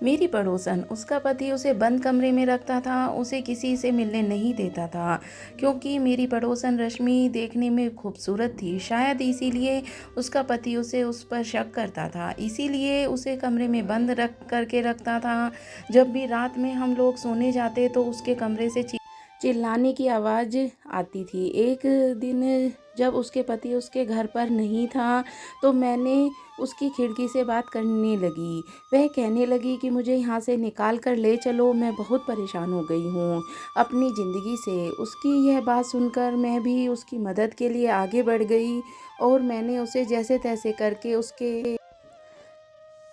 मेरी पड़ोसन, उसका पति उसे बंद कमरे में रखता था, उसे किसी से मिलने नहीं देता था। क्योंकि मेरी पड़ोसन रश्मि देखने में खूबसूरत थी, शायद इसीलिए उसका पति उस पर शक करता था, इसीलिए उसे कमरे में बंद करके रखता था। जब भी रात में हम लोग सोने जाते तो उसके कमरे से चिल्लाने की आवाज़ आती थी। एक दिन जब उसके पति उसके घर पर नहीं था, तो मैंने उसकी खिड़की से बात करने लगी। वह कहने लगी कि मुझे यहाँ से निकाल कर ले चलो, मैं बहुत परेशान हो गई हूँ अपनी ज़िंदगी से। उसकी यह बात सुनकर मैं भी उसकी मदद के लिए आगे बढ़ गई और मैंने उसे जैसे तैसे करके उसके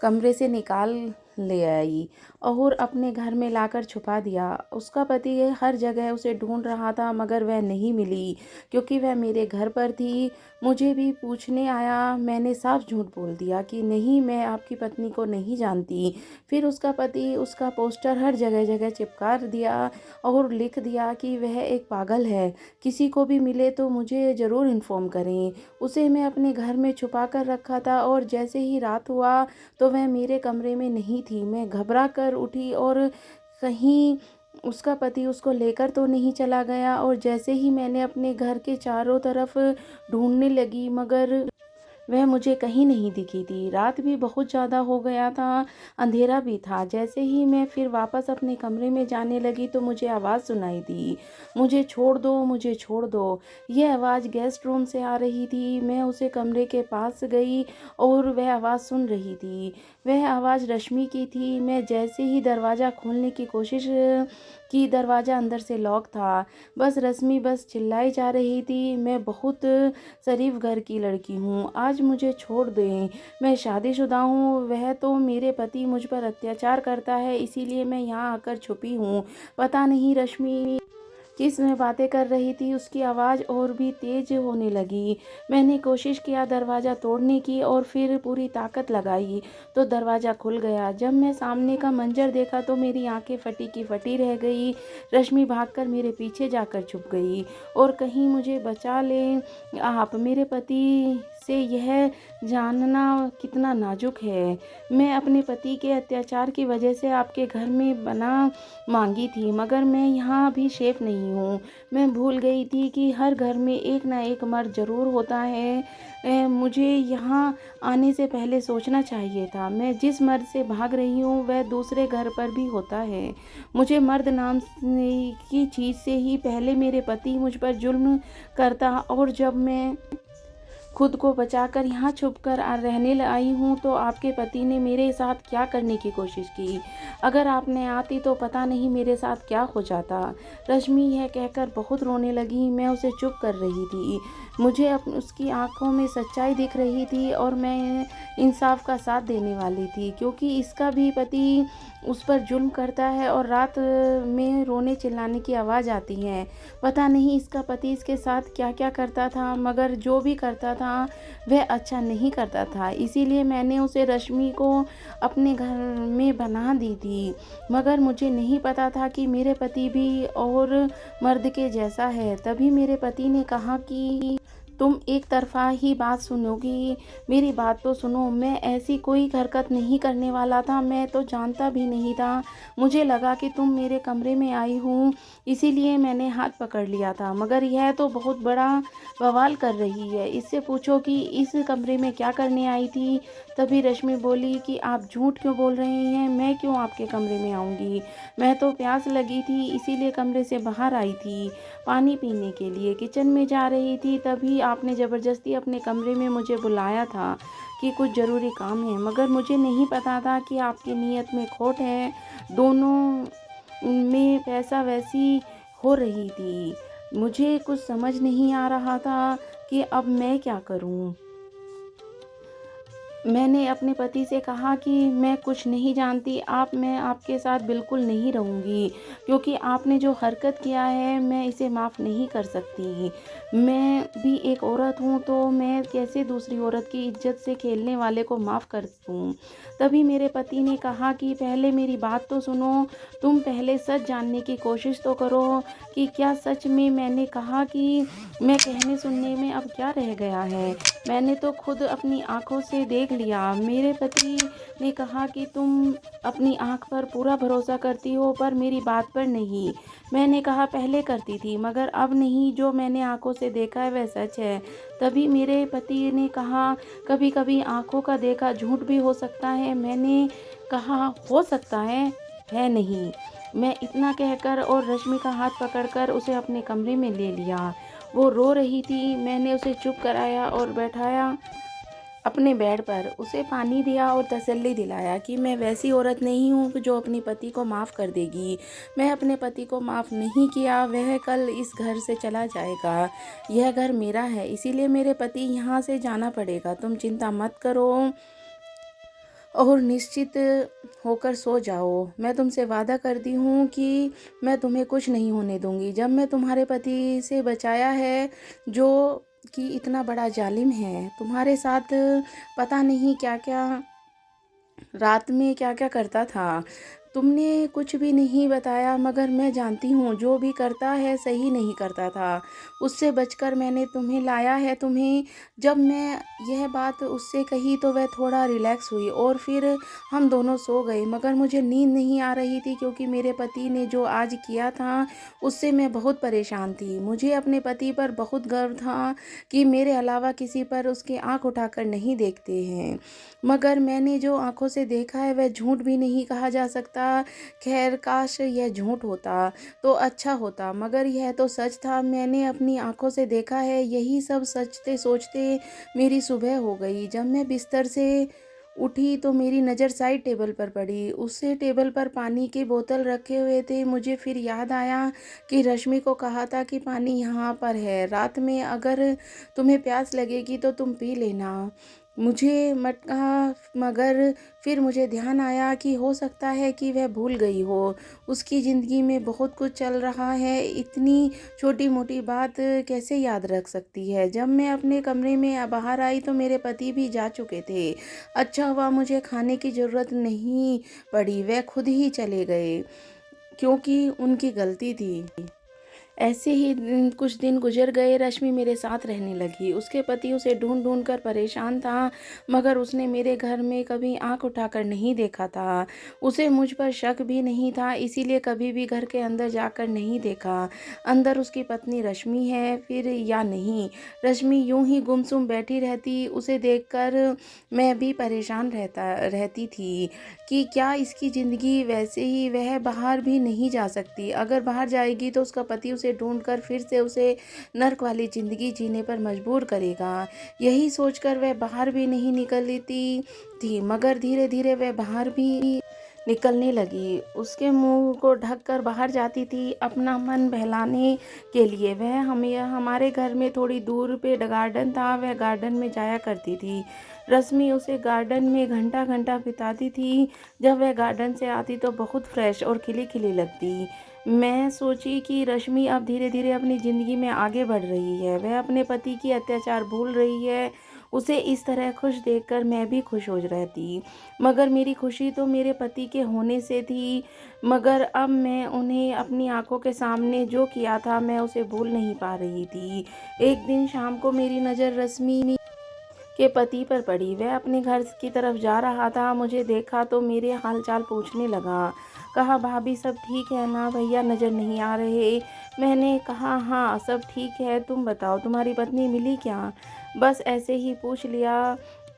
कमरे से निकाल ले आई और अपने घर में लाकर छुपा दिया। उसका पति हर जगह उसे ढूंढ रहा था, मगर वह नहीं मिली क्योंकि वह मेरे घर पर थी। मुझे भी पूछने आया, मैंने साफ झूठ बोल दिया कि नहीं, मैं आपकी पत्नी को नहीं जानती। फिर उसका पति उसका पोस्टर हर जगह जगह चिपका दिया और लिख दिया कि वह एक पागल है, किसी को भी मिले तो मुझे ज़रूर इन्फॉर्म करें। उसे मैं अपने घर में छुपा कर रखा था और जैसे ही रात हुआ तो वह मेरे कमरे में नहीं थी। मैं घबरा कर उठी और कहीं उसका पति उसको लेकर तो नहीं चला गया, और जैसे ही मैंने अपने घर के चारों तरफ ढूंढने लगी, मगर वह मुझे कहीं नहीं दिखी थी। रात भी बहुत ज़्यादा हो गया था, अंधेरा भी था। जैसे ही मैं फिर वापस अपने कमरे में जाने लगी तो मुझे आवाज़ सुनाई दी, मुझे छोड़ दो, मुझे छोड़ दो। यह आवाज़ गेस्ट रूम से आ रही थी। मैं उसे कमरे के पास गई और वह आवाज़ सुन रही थी। वह आवाज़ रश्मि की थी। मैं जैसे ही दरवाज़ा खोलने की कोशिश की, दरवाज़ा अंदर से लॉक था। बस रश्मि बस चिल्लाई जा रही थी, मैं बहुत शरीफ घर की लड़की हूँ, आज मुझे छोड़ दें, मैं शादीशुदा हूँ। वह तो मेरे पति मुझ पर अत्याचार करता है, इसीलिए मैं यहाँ आकर छुपी हूँ। पता नहीं रश्मि किस में बातें कर रही थी, उसकी आवाज़ और भी तेज होने लगी। मैंने कोशिश किया दरवाज़ा तोड़ने की और फिर पूरी ताकत लगाई तो दरवाज़ा खुल गया। जब मैं सामने का मंजर देखा तो मेरी आंखें फटी की फटी रह गई। रश्मि भागकर मेरे पीछे जाकर छुप गई और कहीं मुझे बचा लें आप। मेरे पति से यह जानना कितना नाजुक है। मैं अपने पति के अत्याचार की वजह से आपके घर में बना मांगी थी, मगर मैं यहाँ भी सेफ नहीं हूँ। मैं भूल गई थी कि हर घर में एक ना एक मर्द ज़रूर होता है। मुझे यहाँ आने से पहले सोचना चाहिए था। मैं जिस मर्द से भाग रही हूँ वह दूसरे घर पर भी होता है। मुझे मर्द नाम की चीज़ से ही पहले मेरे पति मुझ पर जुल्म करता, और जब मैं खुद को बचाकर यहाँ छुपकर रहने आई हूँ तो आपके पति ने मेरे साथ क्या करने की कोशिश की। अगर आप नहीं आती तो पता नहीं मेरे साथ क्या हो जाता। रश्मि यह कहकर बहुत रोने लगी। मैं उसे चुप कर रही थी। मुझे उसकी आंखों में सच्चाई दिख रही थी और मैं इंसाफ का साथ देने वाली थी, क्योंकि इसका भी पति उस पर जुल्म करता है और रात में रोने चिल्लाने की आवाज़ आती है। पता नहीं इसका पति इसके साथ क्या क्या करता था, मगर जो भी करता था वह अच्छा नहीं करता था। इसीलिए मैंने उसे रश्मि को अपने घर में बना दी थी, मगर मुझे नहीं पता था कि मेरे पति भी और मर्द के जैसा है। तभी मेरे पति ने कहा कि तुम एक तरफा ही बात सुनोगी, मेरी बात तो सुनो। मैं ऐसी कोई हरकत नहीं करने वाला था, मैं तो जानता भी नहीं था। मुझे लगा कि तुम मेरे कमरे में आई हूँ, इसीलिए मैंने हाथ पकड़ लिया था, मगर यह तो बहुत बड़ा बवाल कर रही है। इससे पूछो कि इस कमरे में क्या करने आई थी। तभी रश्मि बोली कि आप झूठ क्यों बोल रहे हैं, मैं क्यों आपके कमरे में आऊँगी। मैं तो प्यास लगी थी इसीलिए कमरे से बाहर आई थी पानी पीने के लिए। किचन में जा रही थी तभी आपने ज़बरदस्ती अपने कमरे में मुझे बुलाया था कि कुछ ज़रूरी काम है, मगर मुझे नहीं पता था कि आपकी नीयत में खोट है। दोनों में पैसा वैसी हो रही थी। मुझे कुछ समझ नहीं आ रहा था कि अब मैं क्या करूं। मैंने अपने पति से कहा कि मैं कुछ नहीं जानती, मैं आपके साथ बिल्कुल नहीं रहूँगी, क्योंकि आपने जो हरकत किया है मैं इसे माफ़ नहीं कर सकती। मैं भी एक औरत हूँ, तो मैं कैसे दूसरी औरत की इज्जत से खेलने वाले को माफ़ कर दूँ। तभी मेरे पति ने कहा कि पहले मेरी बात तो सुनो, तुम पहले सच जानने की कोशिश तो करो कि क्या सच में मैंने कहा कि मैं कहने सुनने में अब क्या रह गया है। मैंने तो खुद अपनी आँखों से देख देख लिया। मेरे पति ने कहा कि तुम अपनी आँख पर पूरा भरोसा करती हो पर मेरी बात पर नहीं। मैंने कहा पहले करती थी मगर अब नहीं, जो मैंने आँखों से देखा है वह सच है। तभी मेरे पति ने कहा कभी-कभी आँखों का देखा झूठ भी हो सकता है। मैंने कहा हो सकता है नहीं। मैं इतना कहकर और रश्मि का हाथ पकड़कर उसे अपने कमरे में ले लिया। वो रो रही थी। मैंने उसे चुप कराया और बैठाया अपने बेड पर। उसे पानी दिया और तसल्ली दिलाया कि मैं वैसी औरत नहीं हूँ जो अपने पति को माफ़ कर देगी। मैं अपने पति को माफ़ नहीं किया, वह कल इस घर से चला जाएगा। यह घर मेरा है, इसीलिए मेरे पति यहाँ से जाना पड़ेगा। तुम चिंता मत करो और निश्चित होकर सो जाओ। मैं तुमसे वादा करती हूँ कि मैं तुम्हें कुछ नहीं होने दूँगी। जब मैं तुम्हारे पति से बचाया है जो कि इतना बड़ा जालिम है, तुम्हारे साथ पता नहीं क्या-क्या रात में क्या-क्या करता था। तुमने कुछ भी नहीं बताया मगर मैं जानती हूँ जो भी करता है सही नहीं करता था। उससे बचकर मैंने तुम्हें लाया है। तुम्हें जब मैं यह बात उससे कही तो वह थोड़ा रिलैक्स हुई और फिर हम दोनों सो गए। मगर मुझे नींद नहीं आ रही थी क्योंकि मेरे पति ने जो आज किया था उससे मैं बहुत परेशान थी। मुझे अपने पति पर बहुत गर्व था कि मेरे अलावा किसी पर उसकी आँख उठाकर नहीं देखते हैं। मगर मैंने जो आँखों से देखा है वह झूठ भी नहीं कहा जा सकता। खैर काश यह झूठ होता तो अच्छा होता, मगर यह तो सच था। मैंने अपनी आँखों से देखा है। यही सब सोचते सोचते मेरी सुबह हो गई। जब मैं बिस्तर से उठी तो मेरी नज़र साइड टेबल पर पड़ी। उससे टेबल पर पानी की बोतल रखे हुए थे। मुझे फिर याद आया कि रश्मि को कहा था कि पानी यहाँ पर है, रात में अगर तुम्हें प्यास लगेगी तो तुम पी लेना। मुझे मटका मगर फिर मुझे ध्यान आया कि हो सकता है कि वह भूल गई हो। उसकी ज़िंदगी में बहुत कुछ चल रहा है, इतनी छोटी-मोटी बात कैसे याद रख सकती है। जब मैं अपने कमरे में बाहर आई तो मेरे पति भी जा चुके थे। अच्छा हुआ मुझे खाने की ज़रूरत नहीं पड़ी, वह खुद ही चले गए क्योंकि उनकी गलती थी। ऐसे ही कुछ दिन गुजर गए। रश्मि मेरे साथ रहने लगी। उसके पति उसे ढूंढ कर परेशान था मगर उसने मेरे घर में कभी आंख उठाकर नहीं देखा था। उसे मुझ पर शक भी नहीं था, इसीलिए कभी भी घर के अंदर जाकर नहीं देखा अंदर उसकी पत्नी रश्मि है फिर या नहीं। रश्मि यूं ही गुमसुम बैठी रहती। उसे देखकर मैं भी परेशान रहती थी कि क्या इसकी ज़िंदगी वैसे ही, वह बाहर भी नहीं जा सकती। अगर बाहर जाएगी तो उसका पति उसे ढूंढकर फिर से उसे नर्क वाली ज़िंदगी जीने पर मजबूर करेगा। यही सोचकर वह बाहर भी नहीं निकलती थी मगर धीरे धीरे वह बाहर भी निकलने लगी। उसके मुंह को ढककर बाहर जाती थी अपना मन बहलाने के लिए। वह हमारे घर में थोड़ी दूर पे गार्डन था, वह गार्डन में जाया करती थी। रश्मि उसे गार्डन में घंटा घंटा बिताती थी। जब वह गार्डन से आती तो बहुत फ्रेश और खिली खिली लगती। मैं सोची कि रश्मि अब धीरे धीरे अपनी ज़िंदगी में आगे बढ़ रही है, वह अपने पति की अत्याचार भूल रही है। उसे इस तरह खुश देखकर मैं भी खुश हो रहती। मगर मेरी खुशी तो मेरे पति के होने से थी, मगर अब मैं उन्हें अपनी आंखों के सामने जो किया था मैं उसे भूल नहीं पा रही थी। एक दिन शाम को मेरी नज़र रश्मि के पति पर पड़ी। वह अपने घर की तरफ जा रहा था। मुझे देखा तो मेरे हालचाल पूछने लगा। कहा भाभी सब ठीक है ना, भैया नज़र नहीं आ रहे। मैंने कहा हाँ सब ठीक है, तुम बताओ तुम्हारी पत्नी मिली क्या? बस ऐसे ही पूछ लिया।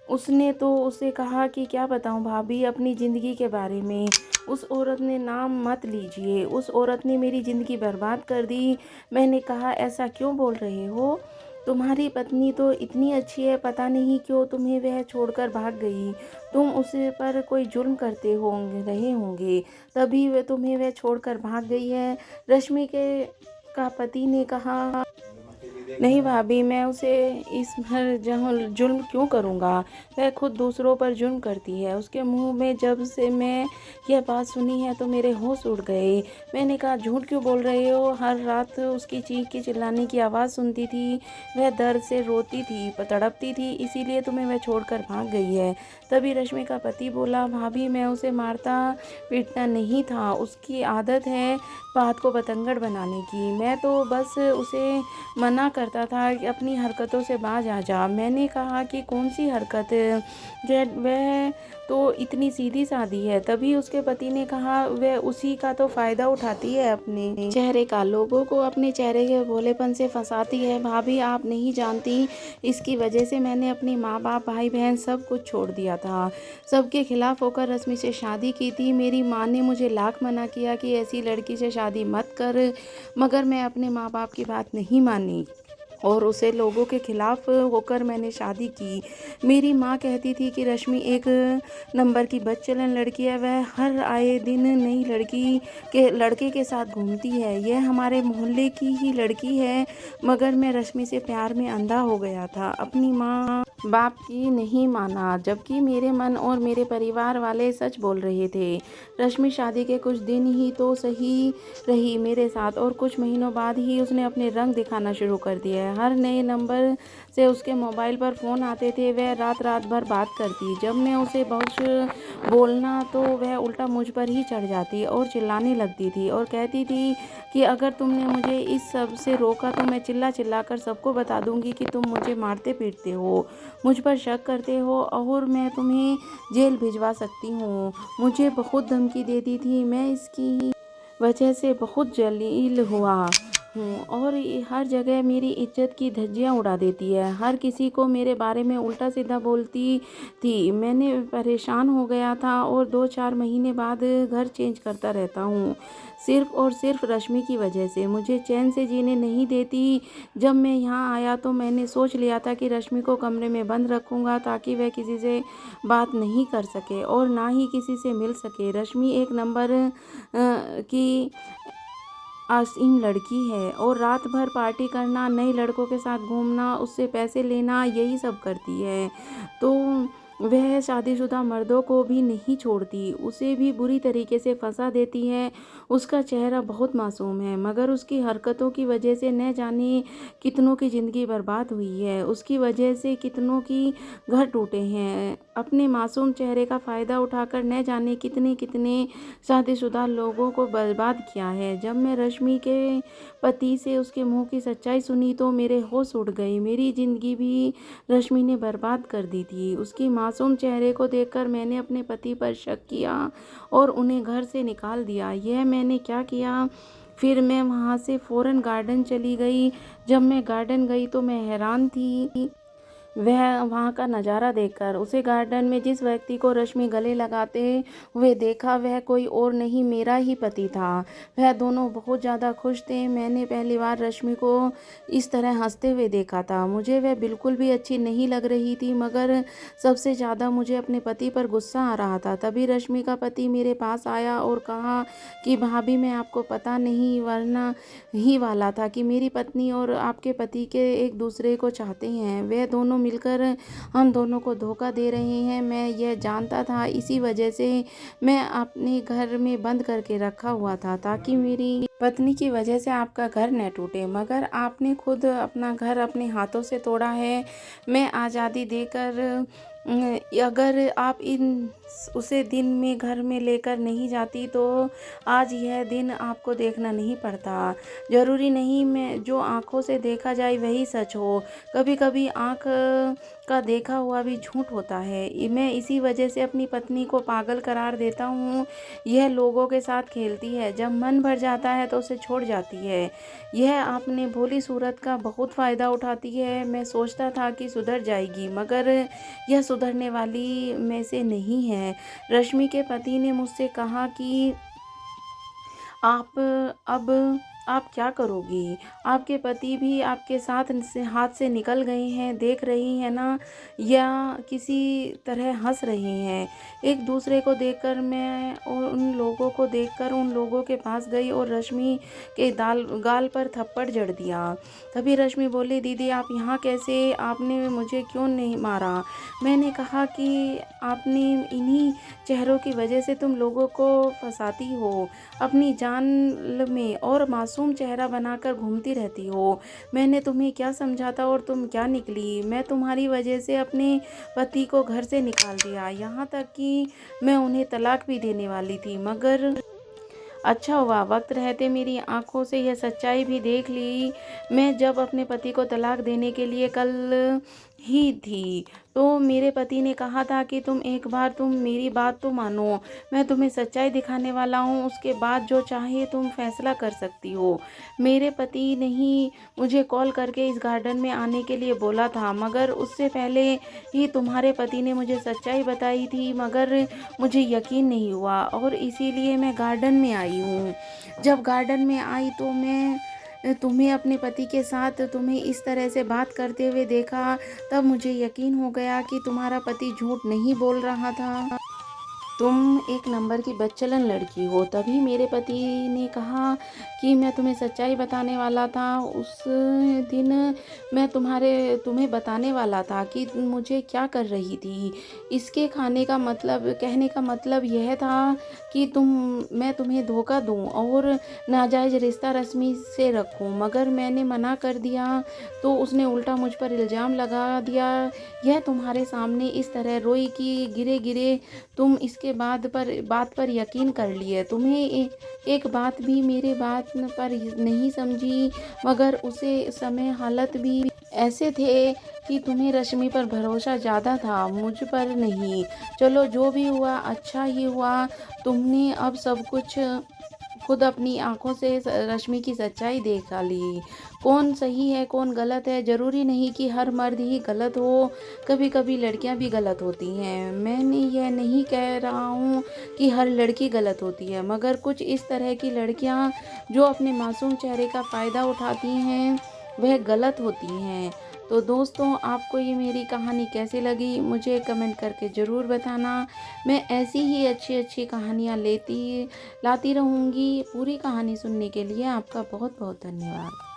उसने तो उसे कहा कि क्या बताऊं भाभी अपनी ज़िंदगी के बारे में। उस औरत ने नाम मत लीजिए, उस औरत ने मेरी ज़िंदगी बर्बाद कर दी। मैंने कहा ऐसा क्यों बोल रहे हो? तुम्हारी पत्नी तो इतनी अच्छी है, पता नहीं क्यों तुम्हें वह छोड़कर भाग गई। तुम उसे पर कोई जुल्म करते होंगे रहे होंगे, तभी वह तुम्हें वह छोड़कर भाग गई है। रश्मि के का पति ने कहा नहीं भाभी, मैं उसे इस पर जुल्म क्यों करूँगा? वह खुद दूसरों पर जुल्म करती है। उसके मुंह में जब से मैं यह बात सुनी है तो मेरे होश उड़ गए। मैंने कहा झूठ क्यों बोल रहे हो? हर रात उसकी चीख की चिल्लाने की आवाज़ सुनती थी। वह दर्द से रोती थी, तड़पती थी, इसीलिए तुम्हें वह छोड़कर भाग गई है। तभी रश्मि का पति बोला भाभी मैं उसे मारता पीटता नहीं था, उसकी आदत है बात को बतंगड़ बनाने की। मैं तो बस उसे मना कर करता था कि अपनी हरकतों से बाज आ जा। मैंने कहा कि कौन सी हरकत, वह तो इतनी सीधी सादी है। तभी उसके पति ने कहा, वह उसी का तो फ़ायदा उठाती है, अपने चेहरे का, लोगों को अपने चेहरे के भोलेपन से फंसाती है। भाभी आप नहीं जानती, इसकी वजह से मैंने अपनी माँ बाप भाई बहन सब कुछ छोड़ दिया था, सबके खिलाफ होकर रश्मि से शादी की थी। मेरी माँ ने मुझे लाख मना किया कि ऐसी लड़की से शादी मत कर, मगर मैं अपने माँ बाप की बात नहीं मानी और उसे लोगों के खिलाफ होकर मैंने शादी की। मेरी माँ कहती थी कि रश्मि एक नंबर की बदचलन लड़की है, वह हर आए दिन नई लड़के के साथ घूमती है, यह हमारे मोहल्ले की ही लड़की है। मगर मैं रश्मि से प्यार में अंधा हो गया था, अपनी माँ बाप की नहीं माना, जबकि मेरे मन और मेरे परिवार वाले सच बोल रहे थे। रश्मि शादी के कुछ दिन ही तो सही रही मेरे साथ और कुछ महीनों बाद ही उसने अपने रंग दिखाना शुरू कर दिया है। हर नए नंबर से उसके मोबाइल पर फ़ोन आते थे, वह रात भर बात करती। जब मैं उसे बहुत बोलना तो वह उल्टा मुझ पर ही चढ़ जाती और चिल्लाने लगती थी और कहती थी कि अगर तुमने मुझे इस सब से रोका तो मैं चिल्ला चिल्ला कर सबको बता दूंगी कि तुम मुझे मारते पीटते हो, मुझ पर शक करते हो और मैं तुम्हें जेल भिजवा सकती हूँ। मुझे बहुत धमकी देती थी, मैं इसकी वजह से बहुत जलील हुआ हूँ और हर जगह मेरी इज्जत की धज्जियाँ उड़ा देती है, हर किसी को मेरे बारे में उल्टा सीधा बोलती थी। मैंने परेशान हो गया था और 2-4 महीने बाद घर चेंज करता रहता हूँ, सिर्फ़ और सिर्फ रश्मि की वजह से। मुझे चैन से जीने नहीं देती। जब मैं यहाँ आया तो मैंने सोच लिया था कि रश्मि को कमरे में बंद रखूँगा ताकि वह किसी से बात नहीं कर सके और ना ही किसी से मिल सके। रश्मि एक नंबर की आसीम लड़की है और रात भर पार्टी करना, नए लड़कों के साथ घूमना, उससे पैसे लेना, यही सब करती है। तो वह शादीशुदा मर्दों को भी नहीं छोड़ती, उसे भी बुरी तरीके से फंसा देती है। उसका चेहरा बहुत मासूम है, मगर उसकी हरकतों की वजह से न जाने कितनों की ज़िंदगी बर्बाद हुई है, उसकी वजह से कितनों की घर टूटे हैं। अपने मासूम चेहरे का फ़ायदा उठाकर न जाने कितने कितने शादीशुदा लोगों को बर्बाद किया है। जब मैं रश्मि के पति से उसके मुंह की सच्चाई सुनी तो मेरे होश उड़ गए। मेरी ज़िंदगी भी रश्मि ने बर्बाद कर दी थी। उसकी मासूम चेहरे को देखकर मैंने अपने पति पर शक किया और उन्हें घर से निकाल दिया। यह मैंने क्या किया? फिर मैं वहाँ से फ़ौरन गार्डन चली गई। जब मैं गार्डन गई तो मैं हैरान थी वह वहाँ का नज़ारा देखकर। उसे गार्डन में जिस व्यक्ति को रश्मि गले लगाते हुए देखा, वह कोई और नहीं, मेरा ही पति था। वह दोनों बहुत ज़्यादा खुश थे। मैंने पहली बार रश्मि को इस तरह हंसते हुए देखा था। मुझे वह बिल्कुल भी अच्छी नहीं लग रही थी, मगर सबसे ज़्यादा मुझे अपने पति पर गुस्सा आ रहा था। तभी रश्मि का पति मेरे पास आया और कहा कि भाभी, मैं आपको पता नहीं वरना ही वाला था कि मेरी पत्नी और आपके पति के एक दूसरे को चाहते हैं। वे दोनों मिलकर हम दोनों को धोखा दे रहे हैं। मैं यह जानता था, इसी वजह से मैं अपने घर में बंद करके रखा हुआ था ताकि मेरी पत्नी की वजह से आपका घर न टूटे, मगर आपने खुद अपना घर अपने हाथों से तोड़ा है। मैं आज़ादी देकर अगर आप उसे दिन में घर में लेकर नहीं जाती तो आज यह दिन आपको देखना नहीं पड़ता। ज़रूरी नहीं मैं जो आँखों से देखा जाए वही सच हो, कभी कभी आँख का देखा हुआ भी झूठ होता है। मैं इसी वजह से अपनी पत्नी को पागल करार देता हूँ। यह लोगों के साथ खेलती है, जब मन भर जाता है तो उसे छोड़ जाती है। यह अपने भोली सूरत का बहुत फ़ायदा उठाती है। मैं सोचता था कि सुधर जाएगी, मगर यह सुधरने वाली में से नहीं है। रश्मि के पति ने मुझसे कहा कि अब आप क्या करोगी? आपके पति भी आपके साथ से हाथ से निकल गए हैं, देख रही हैं ना, या किसी तरह हंस रहे हैं। एक दूसरे को देखकर मैं और उन लोगों को देखकर उन लोगों के पास गई और रश्मि के गाल पर थप्पड़ जड़ दिया। तभी रश्मि बोली, दीदी आप यहाँ कैसे? आपने मुझे क्यों नहीं मारा? मैंने कहा कि आपने इन्हीं चेहरों की वजह से तुम लोगों को फंसाती हो, अपनी जान में और मासूम चेहरा बनाकर घूमती रहती हो। मैंने तुम्हें क्या समझा था और तुम क्या निकली? मैं तुम्हारी वजह से अपने पति को घर से निकाल दिया, यहाँ तक कि मैं उन्हें तलाक भी देने वाली थी, मगर अच्छा हुआ वक्त रहते मेरी आँखों से यह सच्चाई भी देख ली। मैं जब अपने पति को तलाक देने के लिए कल ही थी, तो मेरे पति ने कहा था कि तुम मेरी बात तो मानो, मैं तुम्हें सच्चाई दिखाने वाला हूँ, उसके बाद जो चाहे तुम फैसला कर सकती हो। मेरे पति ने ही मुझे कॉल करके इस गार्डन में आने के लिए बोला था, मगर उससे पहले ही तुम्हारे पति ने मुझे सच्चाई बताई थी, मगर मुझे यकीन नहीं हुआ और इसीलिए मैं गार्डन में आई हूँ। जब गार्डन में आई तो मैं तुम्हें अपने पति के साथ तुम्हें इस तरह से बात करते हुए देखा, तब मुझे यकीन हो गया कि तुम्हारा पति झूठ नहीं बोल रहा था। तुम एक नंबर की बदचलन लड़की हो। तभी मेरे पति ने कहा कि मैं तुम्हें सच्चाई बताने वाला था। उस दिन मैं तुम्हें बताने वाला था कि मुझे क्या कर रही थी। इसके कहने का मतलब यह था कि मैं तुम्हें धोखा दूं और नाजायज़ रिश्ता रस्मी से रखूं, मगर मैंने मना कर दिया तो उसने उल्टा मुझ पर इल्ज़ाम लगा दिया। यह तुम्हारे सामने इस तरह रोई कि गिरे गिरे तुम इसके बात पर यकीन कर लिए। तुम्हें एक बात भी मेरे बात पर नहीं समझी, मगर उसे समय हालत भी ऐसे थे कि तुम्हें रश्मि पर भरोसा ज़्यादा था, मुझ पर नहीं। चलो जो भी हुआ अच्छा ही हुआ। तुमने अब सब कुछ खुद अपनी आँखों से रश्मि की सच्चाई देखा ली। कौन सही है कौन गलत है, ज़रूरी नहीं कि हर मर्द ही गलत हो, कभी-कभी लड़कियां भी गलत होती हैं। मैंने यह नहीं कह रहा हूँ कि हर लड़की गलत होती है, मगर कुछ इस तरह की लड़कियां जो अपने मासूम चेहरे का फ़ायदा उठाती हैं, वह गलत होती हैं। तो दोस्तों, आपको ये मेरी कहानी कैसी लगी मुझे कमेंट करके ज़रूर बताना। मैं ऐसी ही अच्छी-अच्छी कहानियाँ लाती रहूँगी। पूरी कहानी सुनने के लिए आपका बहुत-बहुत धन्यवाद।